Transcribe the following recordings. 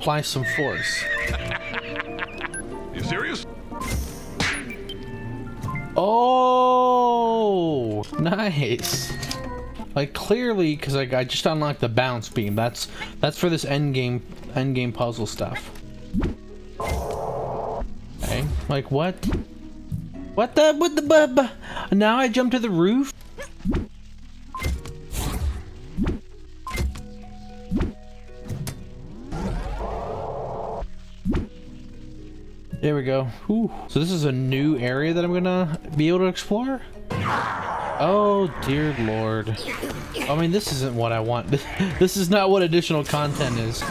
apply some force. You serious? Oh, nice. Like clearly, because like I just unlocked the bounce beam. That's for this endgame puzzle stuff. Okay, like what? What the now I jump to the roof? There we go. Whew. So this is a new area that I'm gonna be able to explore? Oh dear lord. I mean, this isn't what I want. This is not what additional content is.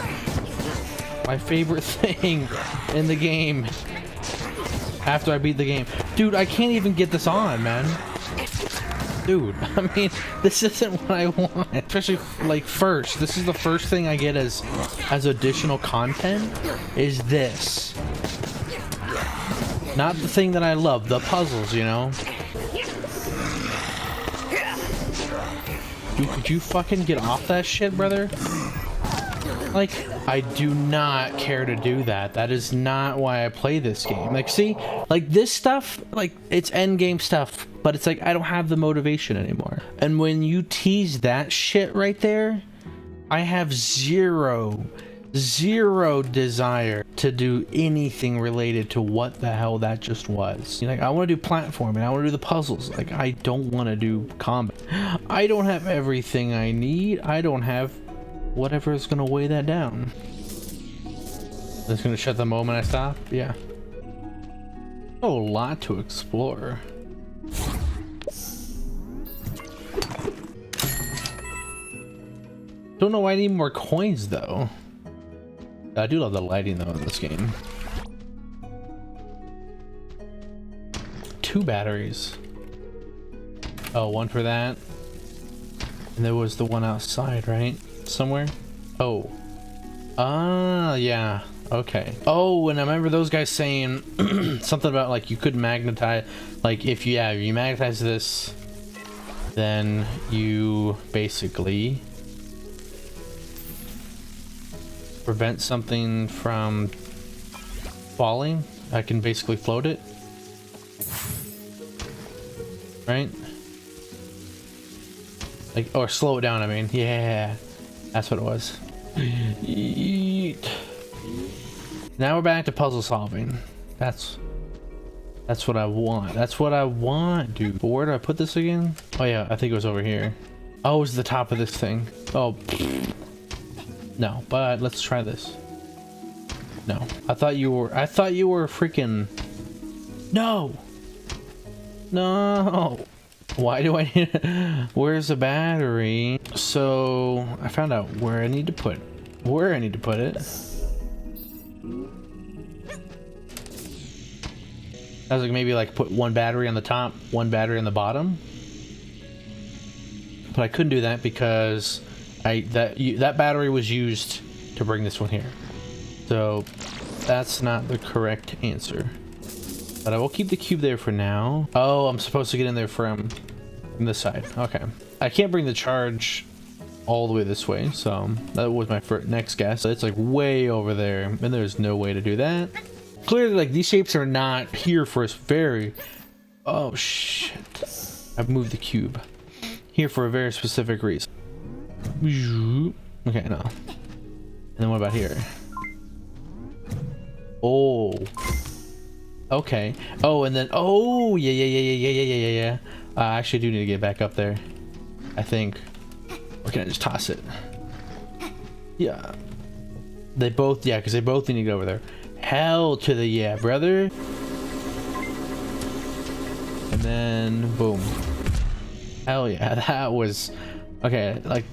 My favorite thing in the game. After I beat the game. Dude, I can't even get this on, man. Dude, I mean, this isn't what I want. Especially, like, first. This is the first thing I get as additional content, is this. Not the thing that I love, the puzzles, you know? Dude, could you fucking get off that shit, brother? Like, I do not care to do that. That is not why I play this game. Like, see? Like, this stuff, like, it's endgame stuff, but it's like, I don't have the motivation anymore. And when you tease that shit right there, I have zero desire to do anything related to what the hell that just was. Like, I want to do platforming, I want to do the puzzles. Like, I don't want to do combat. I don't have everything I need. I don't have whatever is gonna weigh that down. It's gonna shut the moment I stop? Yeah. Oh, a lot to explore. Don't know why I need more coins though. I do love the lighting though in this game. 2 batteries. Oh, 1 for that. And there was the one outside, right? Somewhere? Oh. Ah, yeah. Okay. Oh, and I remember those guys saying something about like you could magnetize, like if you magnetize this, then you basically prevent something from falling. I can basically float it, right? Like, or slow it down, I mean. Yeah, that's what it was. Yeet. Now we're back to puzzle solving. That's what I want. That's what I want, dude. But where do I put this again? Oh yeah, I think it was over here. Oh, it was the top of this thing. Oh, no, but let's try this. No, I thought you were freaking. No. Why do I need where's the battery? So I found out where I need to put it. I was like, maybe like put 1 battery on the top, 1 battery on the bottom. But I couldn't do that because that battery was used to bring this one here. So that's not the correct answer. But I will keep the cube there for now. Oh, I'm supposed to get in there from this side. Okay. I can't bring the charge all the way this way, so that was my next guess. It's like way over there, and there's no way to do that. Clearly, like, these shapes are not here for us very... Oh, shit. I've moved the cube. Here for a very specific reason. Okay, no. And then what about here? Oh. Okay. Oh, and then... Oh, yeah. I actually do need to get back up there, I think. Or can I just toss it? Yeah. They both... Yeah, because they both need to go over there. Hell to the yeah, brother. And then... Boom. Hell yeah, that was... Okay, like...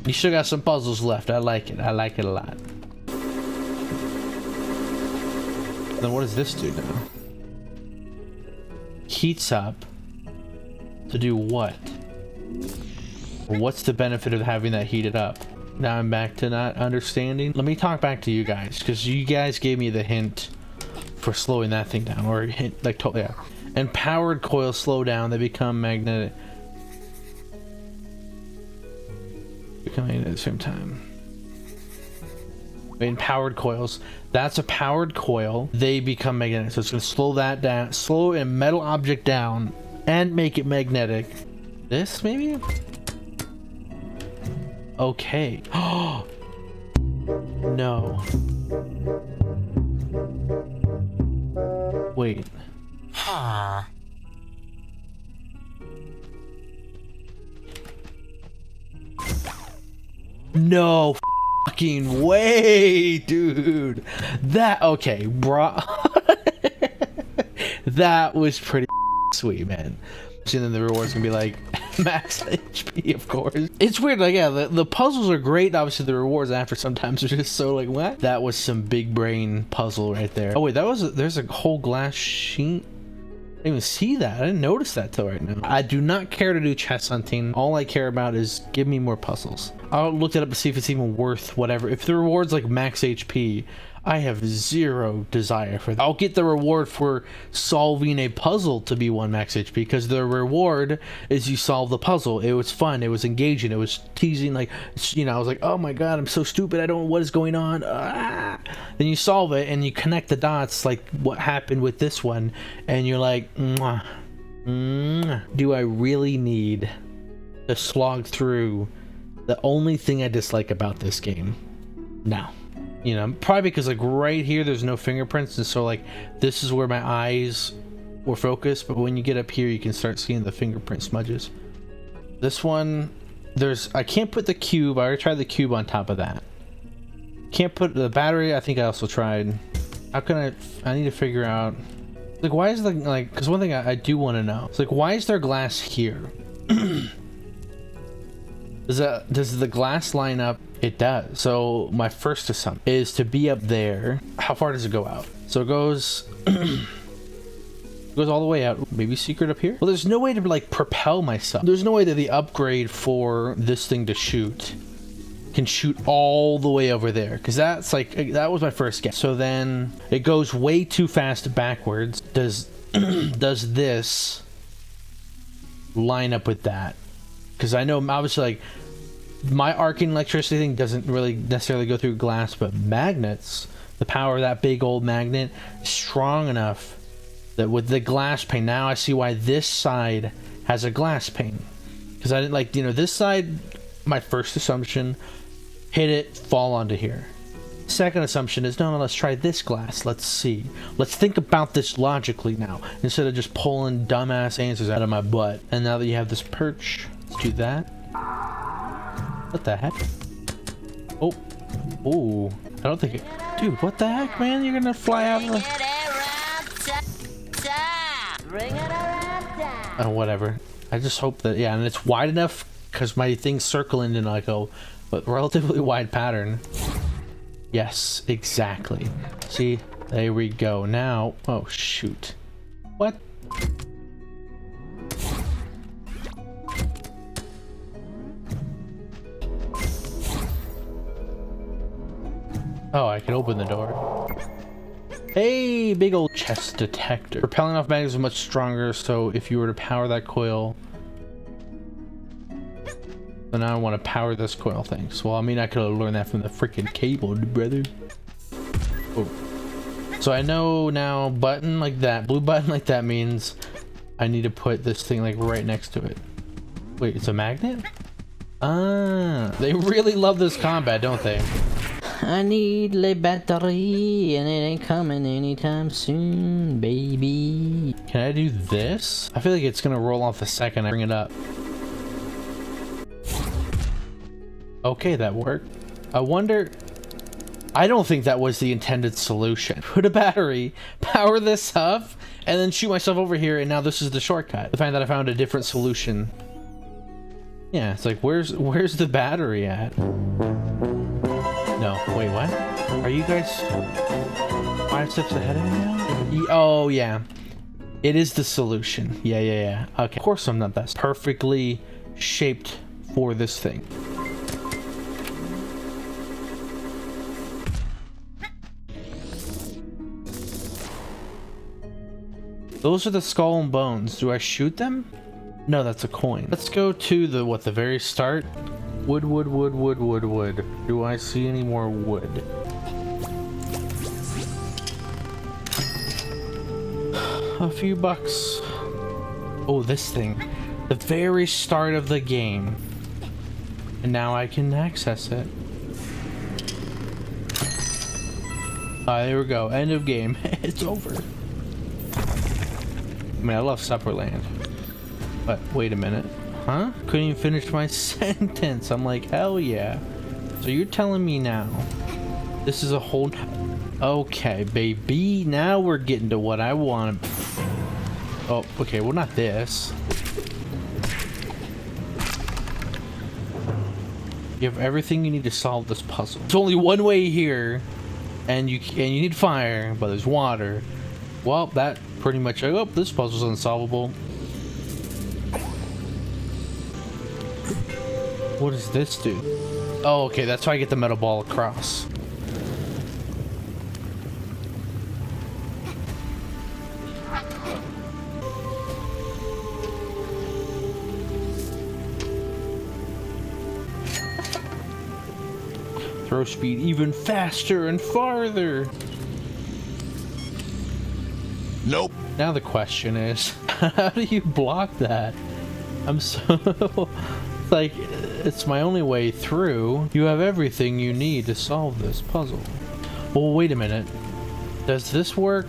You still got some puzzles left. I like it. I like it a lot. Then what does this do now? Heats up. To do what? What's the benefit of having that heated up? Now I'm back to not understanding. Let me talk back to you guys, because you guys gave me the hint for slowing that thing down, or hint, like, totally, yeah. And powered coils slow down, they become magnetic. Becoming at the same time. in powered coils. That's a powered coil. They become magnetic. So it's going to slow that down, slow a metal object down and make it magnetic. This maybe? Okay. Oh no. Wait. No fucking way, dude. That okay, bro. That was pretty sweet, man. And then the rewards can be like max HP, of course. It's weird, like, yeah, the puzzles are great. Obviously, the rewards after sometimes are just so like, what? That was some big brain puzzle right there. Oh wait, there's a whole glass sheet. I didn't even see that. I didn't notice that till right now. I do not care to do chest hunting. All I care about is give me more puzzles. I'll look it up to see if it's even worth whatever. If the reward's like max HP, I have zero desire for that. I'll get the reward for solving a puzzle to be 1 max HP, because the reward is you solve the puzzle. It was fun. It was engaging. It was teasing. Like, you know, I was like, oh my god, I'm so stupid. I don't know what is going on. Ah. Then you solve it and you connect the dots, like what happened with this one, and you're like, mwah, mwah. Do I really need to slog through the only thing I dislike about this game? No. You know, probably because like right here there's no fingerprints, and so like this is where my eyes were focused, but when you get up here you can start seeing the fingerprint smudges. This one, I can't put the cube. I already tried the cube on top of that. Can't put the battery. I think I also tried. How can I need to figure out, like, why is the, like, because one thing I do want to know, it's like, why is there glass here? Does the glass line up? It does. So my first assumption is to be up there. How far does it go out? So it goes goes all the way out. Maybe secret up here? Well, there's no way to like propel myself. There's no way that the upgrade for this thing to shoot can shoot all the way over there, because that's like, that was my first guess. So then it goes way too fast backwards. Does this line up with that? Because I know obviously like my arcing electricity thing doesn't really necessarily go through glass, but magnets, the power of that big old magnet is strong enough that with the glass pane, now I see why this side has a glass pane. Because I didn't like, you know, this side, my first assumption, hit it, fall onto here. Second assumption is, no, let's try this glass. Let's see. Let's think about this logically now, instead of just pulling dumbass answers out of my butt. And now that you have this perch, let's do that. What the heck? Oh. Oh. I don't think it... Dude, what the heck, man? You're gonna fly out of the... Oh, whatever. I just hope that... Yeah, and it's wide enough, because my thing's circling in like a relatively wide pattern. Yes, exactly. See? There we go. Now... Oh, shoot. What? Oh, I can open the door. Hey, big old chest detector. Repelling off magnets is much stronger, so if you were to power that coil... So now I want to power this coil thing. So, well, I mean, I could have learned that from the freaking cable, brother. Oh. So I know now, button like that, blue button like that means I need to put this thing like right next to it. Wait, it's a magnet? Ah, they really love this combat, don't they? I need a battery and it ain't coming anytime soon, baby. Can I do this? I feel like it's gonna roll off the second I bring it up. Okay, that worked. I wonder... I don't think that was the intended solution. Put a battery, power this up, and then shoot myself over here, and now this is the shortcut. The fact that I found a different solution. Yeah, it's like, where's the battery at? No, wait, what? Are you guys 5 steps ahead of me now? Oh, yeah. It is the solution. Yeah. Okay. Of course I'm not that perfectly shaped for this thing. Those are the skull and bones. Do I shoot them? No, that's a coin. Let's go to the very start. Wood. Do I see any more wood? a few bucks. Oh, this thing. The very start of the game. And now I can access it. There we go. End of game. It's over. I mean, I love Supraland. But wait a minute. Huh? Couldn't even finish my sentence. I'm like, hell yeah. So you're telling me now this is a whole... Okay, baby. Now we're getting to what I want. Oh, okay. Well, not this. You have everything you need to solve this puzzle. There's only one way here, and you need fire, but there's water. Well, that pretty much... Oh, this puzzle's unsolvable. What does this do? Oh, okay, that's why I get the metal ball across. Throw speed even faster and farther. Nope. Now the question is, how do you block that? I'm so... like, it's my only way through. You have everything you need to solve this puzzle. Well, wait a minute. Does this work?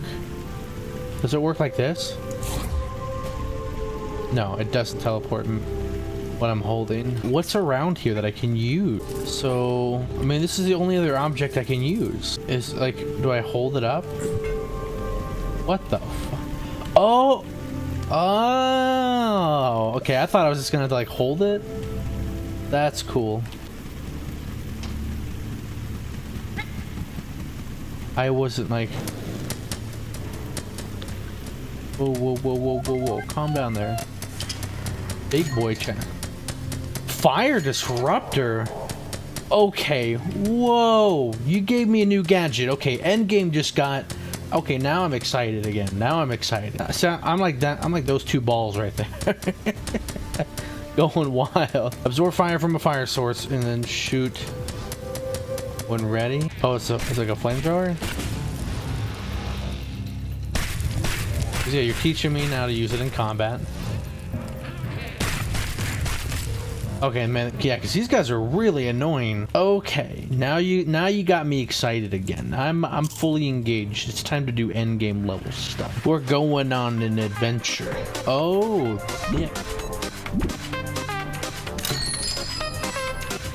Does it work like this? No, it doesn't teleport what I'm holding. What's around here that I can use? So, I mean, this is the only other object I can use. Is, like, do I hold it up? What the fuck? Oh! Oh! Okay, I thought I was just gonna, like, hold it. That's cool. I wasn't like... Whoa, whoa, whoa, whoa, whoa, whoa. Calm down there. Big boy chat. Fire disruptor? Okay, whoa. You gave me a new gadget. Okay, Endgame just got... Okay, now I'm excited again. Now I'm excited. So I'm like that. I'm like those two balls right there. Going wild. Absorb fire from a fire source and then shoot when ready. Oh, it's like a flamethrower? Yeah, you're teaching me now to use it in combat. Okay, man. Yeah, because these guys are really annoying. Okay, now you got me excited again. I'm fully engaged. It's time to do endgame level stuff. We're going on an adventure. Oh, yeah.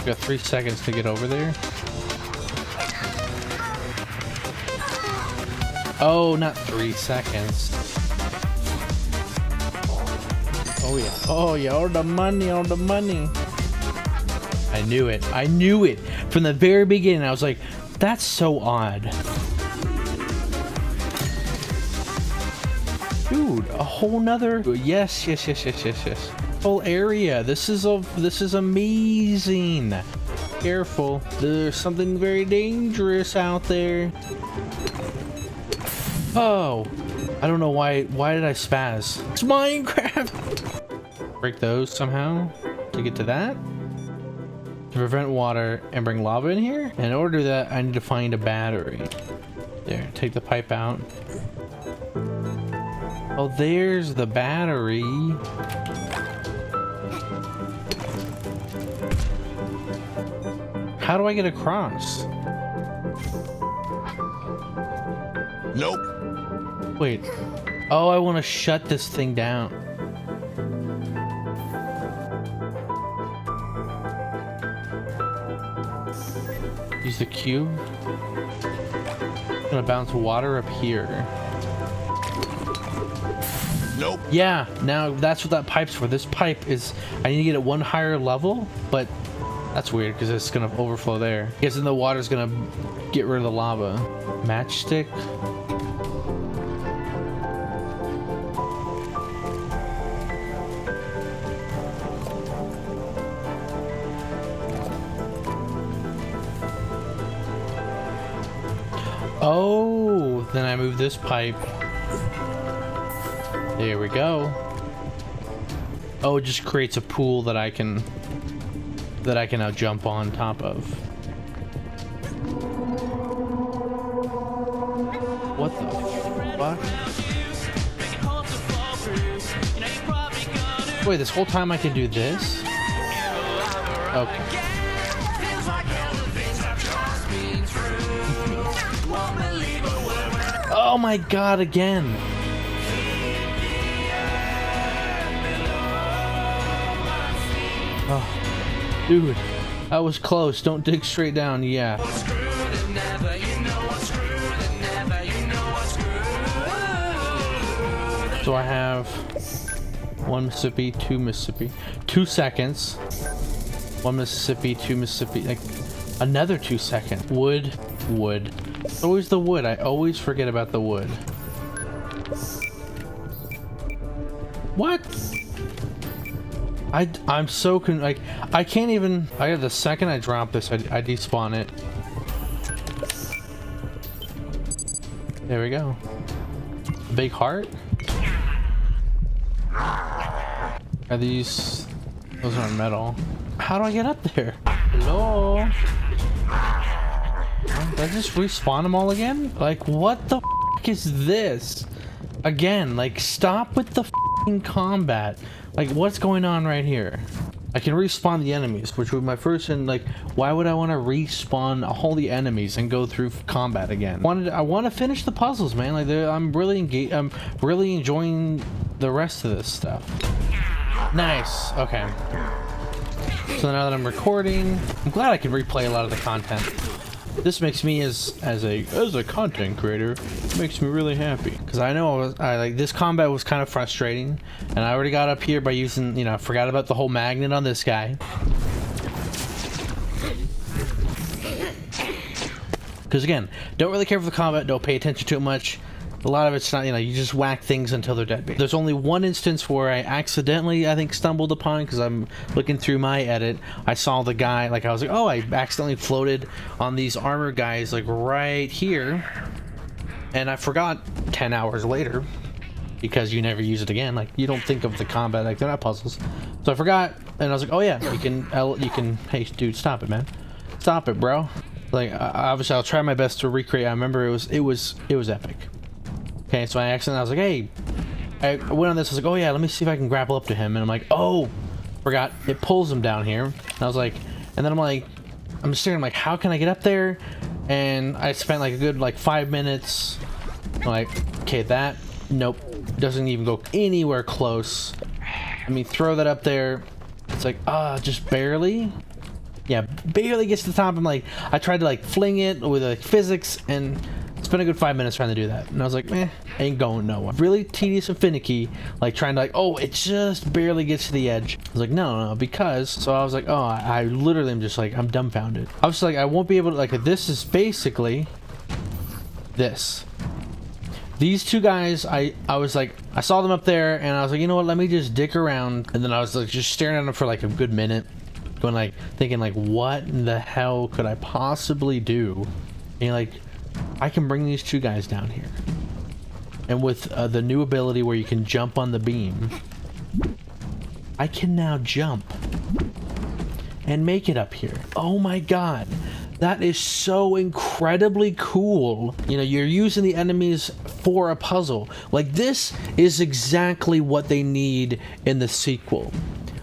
Got 3 seconds to get over there. Oh, not 3 seconds. Oh yeah. Oh yeah. All the money. All the money. I knew it. I knew it from the very beginning. I was like, that's so odd. Dude, a whole nother. Yes. Whole area. This is amazing. Careful. There's something very dangerous out there. Oh, I don't know why did I spaz? It's Minecraft. Break those somehow to get to that. To prevent water and bring lava in here. And in order to do that, I need to find a battery. There, take the pipe out. Oh, there's the battery. How do I get across? Nope. Wait. Oh, I want to shut this thing down. Use the cube. I'm gonna bounce water up here. Nope. Yeah, now that's what that pipe's for. This pipe is... I need to get it one higher level, but that's weird because it's gonna overflow there. I guess then the water's gonna get rid of the lava. Matchstick. Oh, then I move this pipe. There we go. Oh, it just creates a pool that I can now jump on top of. What the fuck? Wait, this whole time I can do this? Okay. Oh my god, again. Oh, dude, that was close. Don't dig straight down. Yeah. So I have 1 Mississippi, 2 Mississippi, 2 seconds. 1 Mississippi, 2 Mississippi, like another 2 seconds. Wood. It's always the wood. I always forget about the wood. What? I'm so like I can't even. I have the second I drop this, I despawn it. There we go. Big heart. Are these? Those aren't metal. How do I get up there? Hello? Did I just respawn them all again? Like, what the f is this? Again, like, stop with the f***ing combat. Like, what's going on right here? I can respawn the enemies, which was my first, and like, why would I want to respawn all the enemies and go through combat again? I want to finish the puzzles, man. Like, I'm really engaged. I'm really enjoying the rest of this stuff. Nice. Okay. So now that I'm recording, I'm glad I can replay a lot of the content. This makes me as a content creator, makes me really happy, because I know I like this combat was kind of frustrating, and I already got up here by using, you know, forgot about the whole magnet on this guy. Because again, don't really care for the combat, don't pay attention to it much. A lot of it's not, you know, you just whack things until they're dead. There's only one instance where I accidentally, I think, stumbled upon, because I'm looking through my edit. I saw the guy, like, I was like, oh, I accidentally floated on these armor guys, like, right here. And I forgot 10 hours later, because you never use it again. Like, you don't think of the combat, like, they're not puzzles. So I forgot, and I was like, oh, yeah, you can, hey, dude, stop it, man. Stop it, bro. Like, obviously, I'll try my best to recreate. I remember it was epic. Okay, so I was like, hey, I went on this, I was like, oh yeah, let me see if I can grapple up to him, and I'm like, oh, forgot, it pulls him down here, and I was like, and then I'm like, I'm staring, I'm like, how can I get up there? And I spent like a good, like, 5 minutes, I'm like, okay, that, nope, doesn't even go anywhere close. Let me throw that up there. It's like, just barely. Yeah, barely gets to the top. I'm like, I tried to like fling it with like physics, and spent a good 5 minutes trying to do that, and I was like, ain't going nowhere. Really tedious and finicky, like trying to like, oh, it just barely gets to the edge. I was like, no, because, so I was like, oh, I literally am just like, I'm dumbfounded. I was like, I won't be able to, like, this is basically this. These two guys, I was like, I saw them up there, and I was like, you know what, let me just dick around, and then I was like, just staring at them for like a good minute, going like, thinking like, what in the hell could I possibly do? And like, I can bring these two guys down here, and with the new ability where you can jump on the beam, I can now jump and make it up here. Oh my god, that is so incredibly cool. You know, you're using the enemies for a puzzle. Like, this is exactly what they need in the sequel.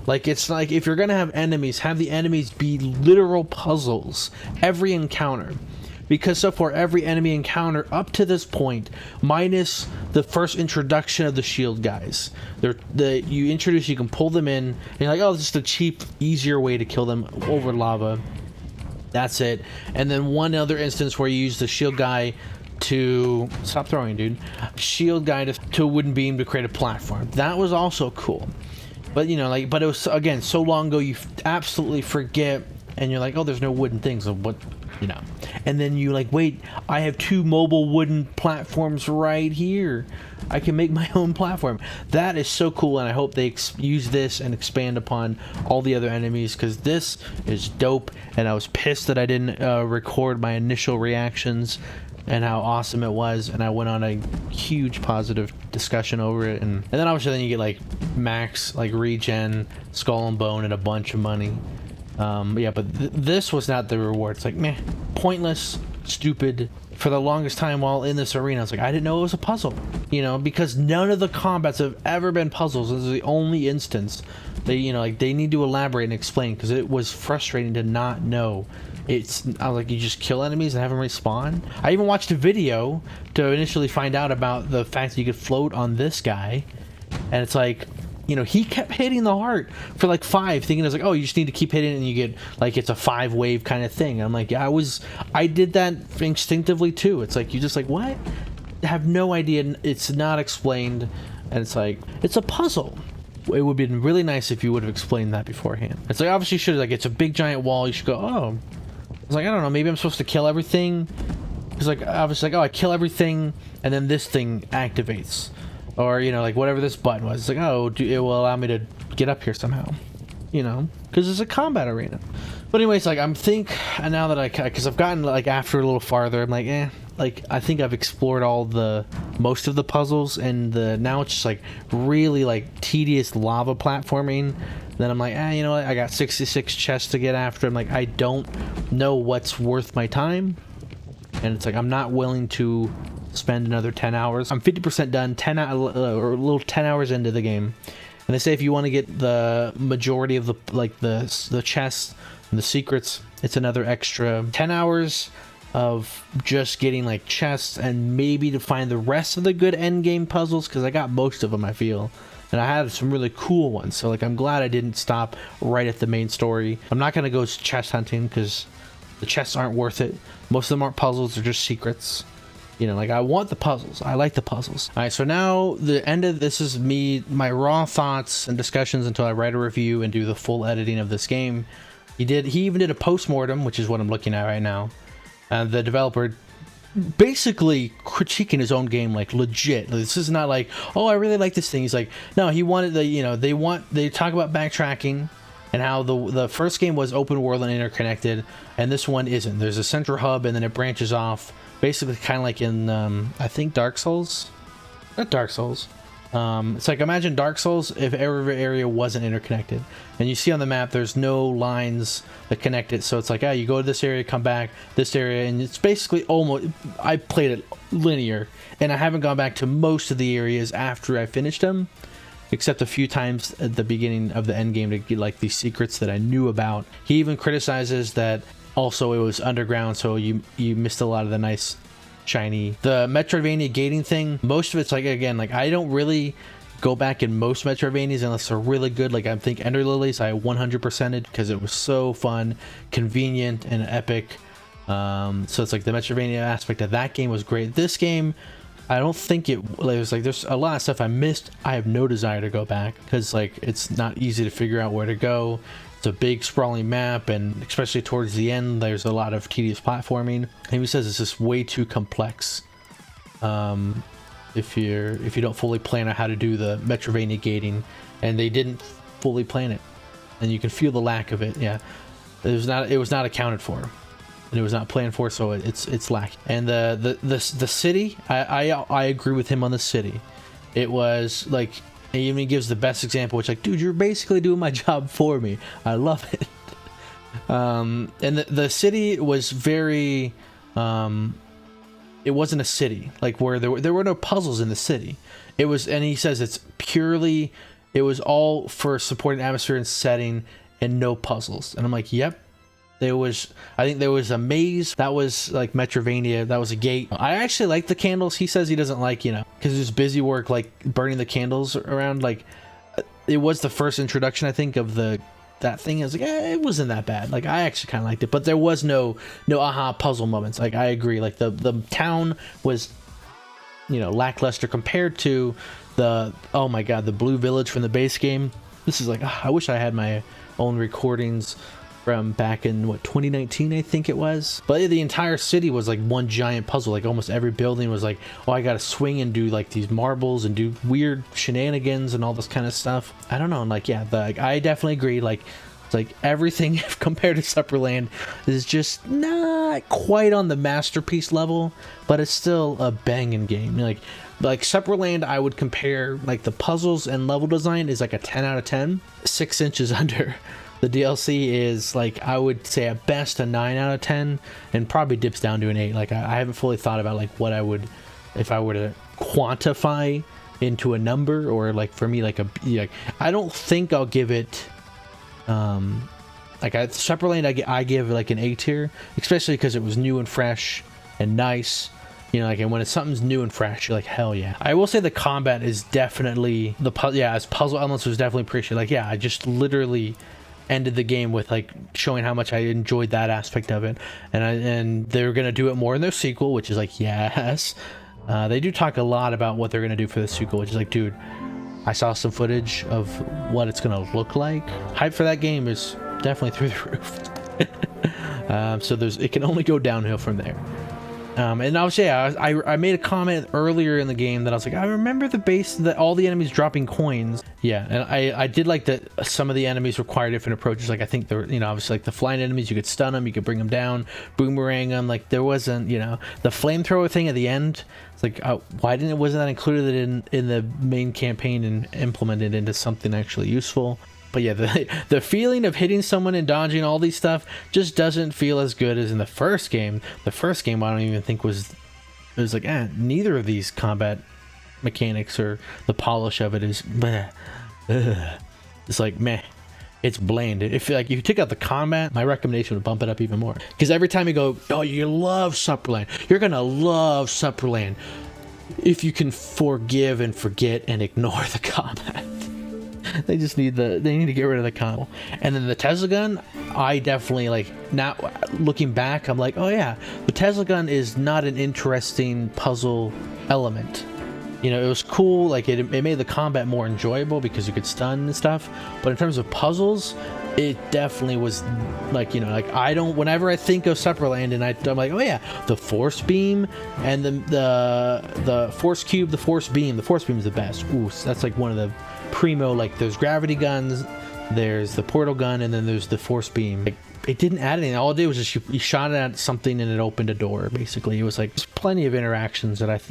Like, it's like, if you're gonna have the enemies be literal puzzles every encounter. Because so far, every enemy encounter up to this point, minus the first introduction of the shield guys, you can pull them in, and you're like, oh, this is the cheap, easier way to kill them over lava. That's it. And then one other instance where you use the shield guy to stop throwing, dude. Shield guy to a wooden beam to create a platform. That was also cool. But you know, like, but it was, again, so long ago, you absolutely forget, and you're like, oh, there's no wooden things. So what? You know, and then you like, wait, I have 2 mobile wooden platforms right here. I can make my own platform. That is so cool, and I hope they use this and expand upon all the other enemies, because this is dope. And I was pissed that I didn't record my initial reactions and how awesome it was, and I went on a huge positive discussion over it, and then obviously then you get like max like regen, skull and bone, and a bunch of money. Yeah, but this was not the reward. It's like, meh, pointless, stupid for the longest time while in this arena. I was like, I didn't know it was a puzzle, you know, because none of the combats have ever been puzzles. This is the only instance they, you know, like they need to elaborate and explain, because it was frustrating to not know. I was like, you just kill enemies and have them respawn. I even watched a video to initially find out about the fact that you could float on this guy, and it's like, you know, he kept hitting the heart for like 5, thinking it's like, oh, you just need to keep hitting it and you get like, it's a 5 wave kind of thing. And I'm like, yeah, I did that instinctively too. It's like, you just like, what? I have no idea. It's not explained. And it's like, it's a puzzle. It would have been really nice if you would have explained that beforehand. It's like, obviously you should, like, it's a big giant wall. You should go, oh, it's like, I don't know, maybe I'm supposed to kill everything. It's like, obviously, like, oh, I kill everything and then this thing activates. Or, you know, like whatever this button was. It's like, oh, it will allow me to get up here somehow. You know, because it's a combat arena. But anyways, like, and now that because I've gotten, like, after a little farther, I'm like, like, I think I've explored most of the puzzles, and now it's just, like, really, like, tedious lava platforming. Then I'm like, you know what, I got 66 chests to get after. I'm like, I don't know what's worth my time. And it's like, I'm not willing to spend another 10 hours. I'm 50% done, or a little 10 hours into the game. And they say if you want to get the majority of the chests and the secrets, it's another extra 10 hours of just getting like chests, and maybe to find the rest of the good end game puzzles, because I got most of them, I feel. And I had some really cool ones, so like I'm glad I didn't stop right at the main story. I'm not going to go chest hunting because the chests aren't worth it. Most of them aren't puzzles, they're just secrets. You know, like, I want the puzzles. I like the puzzles. All right, so now the end of this is my raw thoughts and discussions until I write a review and do the full editing of this game. He even did a post-mortem, which is what I'm looking at right now. The developer basically critiquing his own game, like, legit. This is not like, oh, I really like this thing. He's like, no, he wanted they talk about backtracking and how the first game was open world and interconnected, and this one isn't. There's a central hub and then it branches off. Basically, kind of like in, I think Dark Souls? Not Dark Souls. It's like, imagine Dark Souls if every area wasn't interconnected. And you see on the map, there's no lines that connect it. So it's like, you go to this area, come back, this area. And it's basically almost, I played it linear. And I haven't gone back to most of the areas after I finished them. Except a few times at the beginning of the end game to get like these secrets that I knew about. He even criticizes that also it was underground, so you missed a lot of the nice shiny. The Metroidvania gating thing, most of it's like, again, like, I don't really go back in most Metroidvanias unless they're really good. Like, I think Ender Lilies I 100%ed because it was so fun, convenient, and epic. So it's like the Metroidvania aspect of that game was great. This game, I don't think it was like, there's a lot of stuff I missed. I have no desire to go back because, like, it's not easy to figure out where to go. It's a big sprawling map, and especially towards the end there's a lot of tedious platforming. And he says it's just way too complex if you don't fully plan out how to do the Metroidvania gating, and they didn't fully plan it, and you can feel the lack of it. Yeah, it was not accounted for, and it was not planned for, so it's lacking. And the city, I agree with him on the city. It was like, he even gives the best example, which, like, dude, you're basically doing my job for me. I love it. And the city was very, it wasn't a city, like, where there were no puzzles in the city. It was, and he says it was all for supporting atmosphere and setting and no puzzles. And I'm like, yep. I think there was a maze that was like Metroidvania. That was a gate. I actually like the candles. He says he doesn't like, you know, because there's busy work, like burning the candles around. Like, it was the first introduction, I think, of that thing. I was like, it wasn't that bad. Like, I actually kind of liked it, but there was no aha puzzle moments. Like, I agree. Like, the town was, you know, lackluster compared to oh my god, the Blue Village from the base game. This is like, I wish I had my own recordings from back in 2019, I think it was. But the entire city was like one giant puzzle. Like, almost every building was like, oh, I gotta swing and do like these marbles and do weird shenanigans and all this kind of stuff. I don't know. And like, yeah, I definitely agree. Like, it's like everything compared to Supraland is just not quite on the masterpiece level, but it's still a banging game. Like Supraland, I would compare, like, the puzzles and level design is like a 10 out of 10, 6 inches under The DLC is like, I would say at best a 9 out of 10, and probably dips down to an 8. Like I haven't fully thought about like what I would, if I were to quantify into a number, or like for me like I don't think I'll give it like Supraland I give like an A tier, especially because it was new and fresh and nice. You know, like, and when it's something's new and fresh, you're like, hell yeah. I will say the combat is definitely as puzzle elements was definitely appreciated. Like, yeah, I just literally ended the game with like showing how much I enjoyed that aspect of it, and they're gonna do it more in their sequel, which is like, yes. They do talk a lot about what they're gonna do for the sequel, which is like, dude, I saw some footage of what it's gonna look like. Hype for that game is definitely through the roof. So it can only go downhill from there. And obviously, yeah, I made a comment earlier in the game that I was like, I remember the base that all the enemies dropping coins. Yeah, and I did like that some of the enemies require different approaches. Like I think there, you know, obviously like the flying enemies, you could stun them, you could bring them down, boomerang them. Like there wasn't, you know, the flamethrower thing at the end. It's like, wasn't that included in the main campaign and implemented into something actually useful? But yeah, the feeling of hitting someone and dodging all these stuff just doesn't feel as good as in the first game. The first game I don't even think was like, neither of these combat mechanics or the polish of it is bleh, it's like meh. It's bland. If you take out the combat, my recommendation would bump it up even more. Because every time you go, oh, you love Supraland, you're gonna love Supraland if you can forgive and forget and ignore the combat. They need to get rid of the combo. And then the Telsa Gun, I definitely like, now looking back, I'm like, oh yeah, the Telsa Gun is not an interesting puzzle element. You know, it was cool, like it made the combat more enjoyable because you could stun and stuff, but in terms of puzzles, it definitely was like, you know, like whenever I think of Supraland and I'm like, oh yeah, the force beam and the force cube, the force beam is the best. Ooh, that's like one of the primo, like there's gravity guns, there's the portal gun, and then there's the force beam. Like, it didn't add anything. All it did was just you shot at something and it opened a door. Basically, it was like there's plenty of interactions that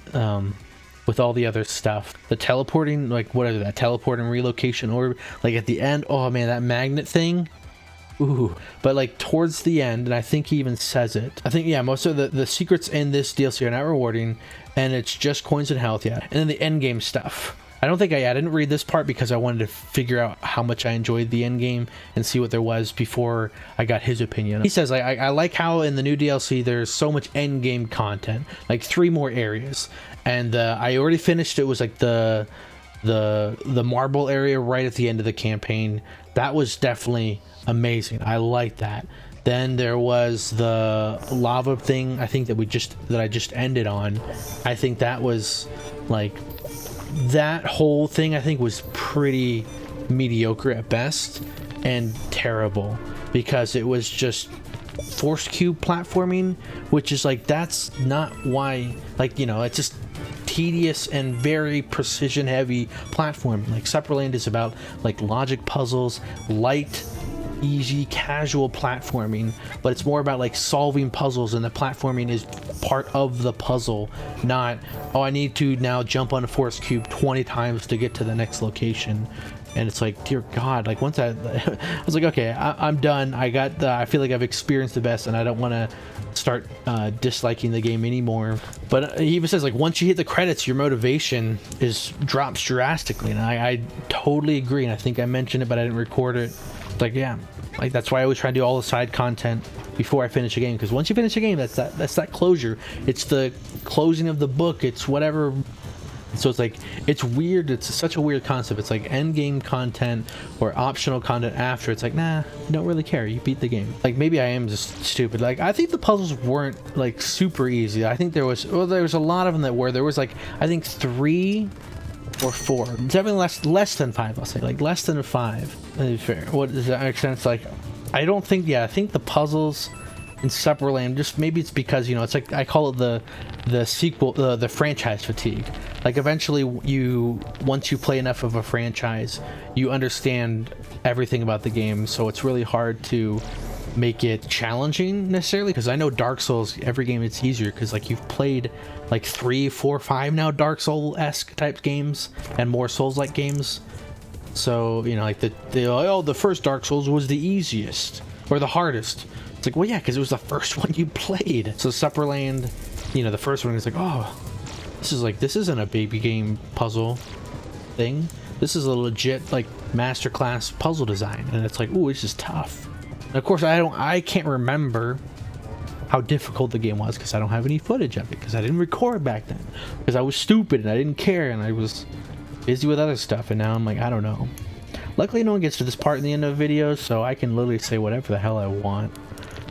with all the other stuff. The teleporting, like whatever that teleporting relocation orb, like at the end, oh man, that magnet thing. Ooh, but like towards the end, and I think he even says it. I think, yeah, most of the secrets in this DLC are not rewarding, and it's just coins and health, yeah. And then the end game stuff. I didn't read this part because I wanted to figure out how much I enjoyed the end game and see what there was before I got his opinion. He says, I like how in the new DLC there's so much end game content, like 3 more areas, and I already finished. It was like the marble area right at the end of the campaign. That was definitely amazing. I liked that. Then there was the lava thing, I think that I just ended on. I think that was like, that whole thing I think was pretty mediocre at best and terrible because it was just force cube platforming, which is like, that's not why, like, you know, it's just tedious and very precision heavy platform. Like Supraland is about like logic puzzles, light, easy, casual platforming, but it's more about like solving puzzles, and the platforming is part of the puzzle, not, oh, I need to now jump on a force cube 20 times to get to the next location. And it's like, dear God, like once I was like, okay, I'm done. I feel like I've experienced the best, and I don't want to start disliking the game anymore. But he even says, like, once you hit the credits, your motivation drops drastically, and I totally agree. And I think I mentioned it, but I didn't record it. Like, yeah, like that's why I always try to do all the side content before I finish a game, because once you finish a game, that's that closure. It's the closing of the book. It's whatever. So it's like, it's weird. It's such a weird concept. It's like end game content or optional content after. It's like, nah, you don't really care. You beat the game. Like, maybe I am just stupid. Like, I think the puzzles weren't like super easy. I think there was a lot of them that were. There was like, I think 3 or 4, definitely less than 5. I'll say like less than 5. Fair. What does that make sense? Like, I don't think. Yeah, I think the puzzles in Supraland, just maybe it's because, you know, it's like I call it the sequel, the franchise fatigue. Like eventually, once you play enough of a franchise, you understand everything about the game. So it's really hard to make it challenging necessarily, because I know Dark Souls, every game it's easier because like you've played like 3, 4, 5 now Dark Soul-esque type games and more Souls-like games. So, you know, like the first Dark Souls was the easiest or the hardest. It's like, well, yeah, because it was the first one you played. So Supraland, you know, the first one is like, oh, this isn't a baby game puzzle thing. This is a legit like masterclass puzzle design, and it's like, ooh, this is tough. And of course, I can't remember how difficult the game was because I don't have any footage of it because I didn't record back then because I was stupid and I didn't care and I was busy with other stuff, and now I'm like, I don't know. Luckily, no one gets to this part in the end of videos, so I can literally say whatever the hell I want.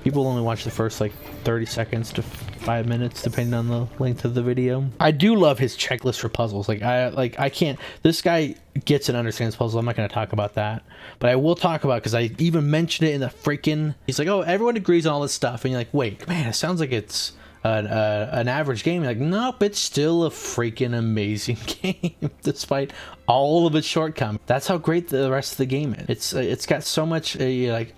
People only watch the first like 30 seconds to 5 minutes depending on the length of the video. I do love his checklist for puzzles. I can't, this guy gets and understands puzzles. I'm not going to talk about that, but I will talk about, because I even mentioned it in the freaking, he's like, oh, everyone agrees on all this stuff, and you're like, wait, man, it sounds like it's an average game. You're like, nope, it's still a freaking amazing game despite all of its shortcomings. That's how great the rest of the game is. It's got so much like,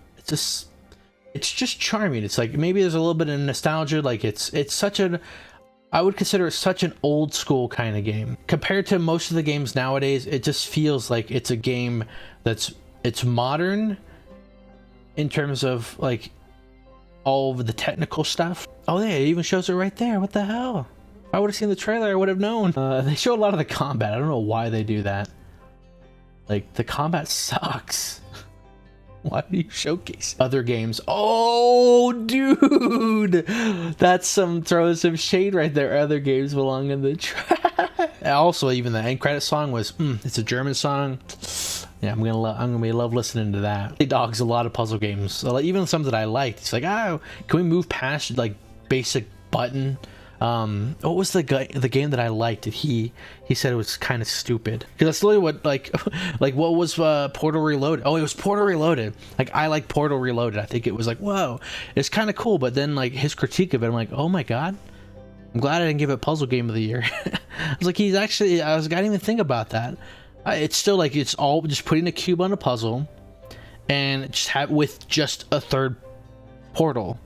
it's just charming. It's like, maybe there's a little bit of nostalgia. Like it's such an, I would consider it such an old school kind of game compared to most of the games nowadays. It just feels like it's a game it's modern in terms of like all of the technical stuff. Oh yeah, it even shows it right there. What the hell? If I would have seen the trailer, I would have known. They show a lot of the combat. I don't know why they do that. Like, the combat sucks. Why do you showcase other games? Oh, dude, that's throwing some shade right there. Other games belong in the trash. Also, even the end credit song was, it's a German song. Yeah, I'm gonna love listening to that. He dogs a lot of puzzle games, so, like, even some that I liked. It's like, oh, can we move past like basic button? What was the game that I liked? He said it was kind of stupid, because that's literally what like what was Portal Reloaded? Oh, it was Portal Reloaded. Like, I like Portal Reloaded. I think it was like, whoa, it's kind of cool. But then like his critique of it, I'm like, oh my god, I'm glad I didn't give it Puzzle Game of the Year. I was like, I didn't even think about that. It's still like, it's all just putting a cube on a puzzle and with just a third portal,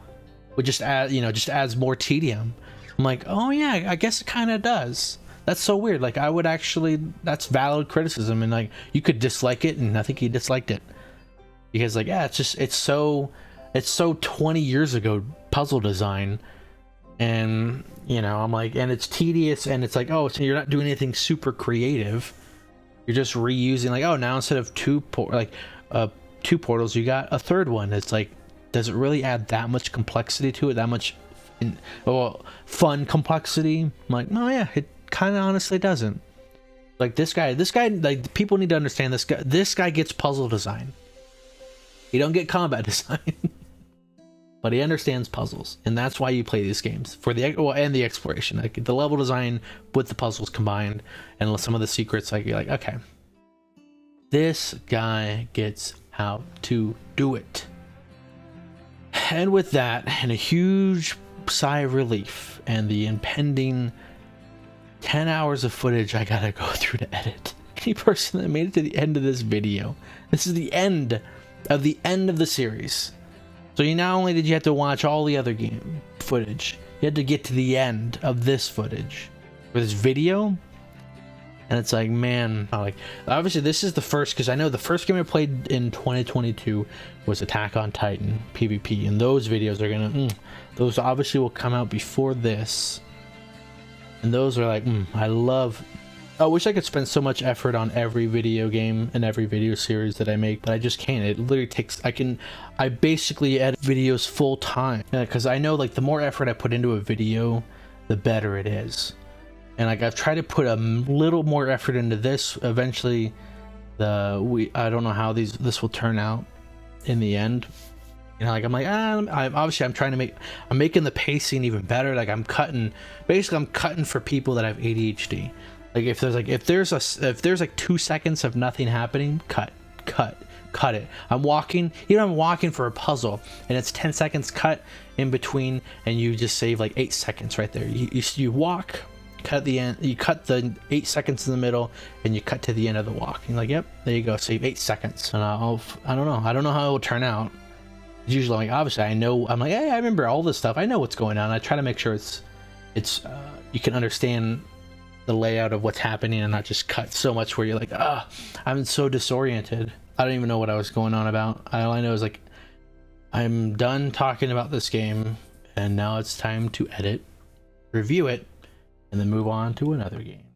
would just add, just adds more tedium. I'm like, oh yeah, I guess it kind of does. That's so weird. Like, I would actually, that's valid criticism, and like, you could dislike it, and I think he disliked it because, like, yeah, it's so 20 years ago puzzle design, and I'm like, and it's tedious, and it's like, oh, so you're not doing anything super creative. You're just reusing, like, oh, now instead of two portals, you got a third one. It's like, does it really add that much complexity to it? That much fun complexity? I'm like, no, yeah, it kind of honestly doesn't. Like, this guy, like, people need to understand this guy gets puzzle design. He don't get combat design. But he understands puzzles, and that's why you play these games, and the exploration, like the level design with the puzzles combined, and some of the secrets. Like, you're like, okay, this guy gets how to do it. And with that, and a huge sigh of relief, and the impending 10 hours of footage I gotta go through to edit. Any person that made it to the end of this video, this is the end of the series. So not only did you have to watch all the other game footage, you had to get to the end of this footage for this video. And it's like, man, like, obviously this is the first, because I know the first game I played in 2022 was Attack on Titan PvP, and those videos are gonna, those obviously will come out before this. And those are like, I wish I could spend so much effort on every video game and every video series that I make, but I just can't. It literally takes, I basically edit videos full time, because I know, like, the more effort I put into a video, the better it is. And like, I've tried to put a little more effort into this. Eventually, I don't know how this will turn out in the end. Like, I'm like, I'm making the pacing even better. Like, I'm cutting for people that have ADHD. Like, if there's like 2 seconds of nothing happening, cut it. I'm walking for a puzzle, and it's 10 seconds cut in between, and you just save like 8 seconds right there. You walk, cut the end, you cut the 8 seconds in the middle, and you cut to the end of the walk. And like, yep, there you go, save 8 seconds. And I don't know how it will turn out. Usually, like, obviously I'm like, hey, I remember all this stuff. I know what's going on. I try to make sure it's you can understand the layout of what's happening and not just cut so much where you're like, ah, I'm so disoriented. I don't even know what I was going on about. All I know is like, I'm done talking about this game and now it's time to edit, review it, and then move on to another game.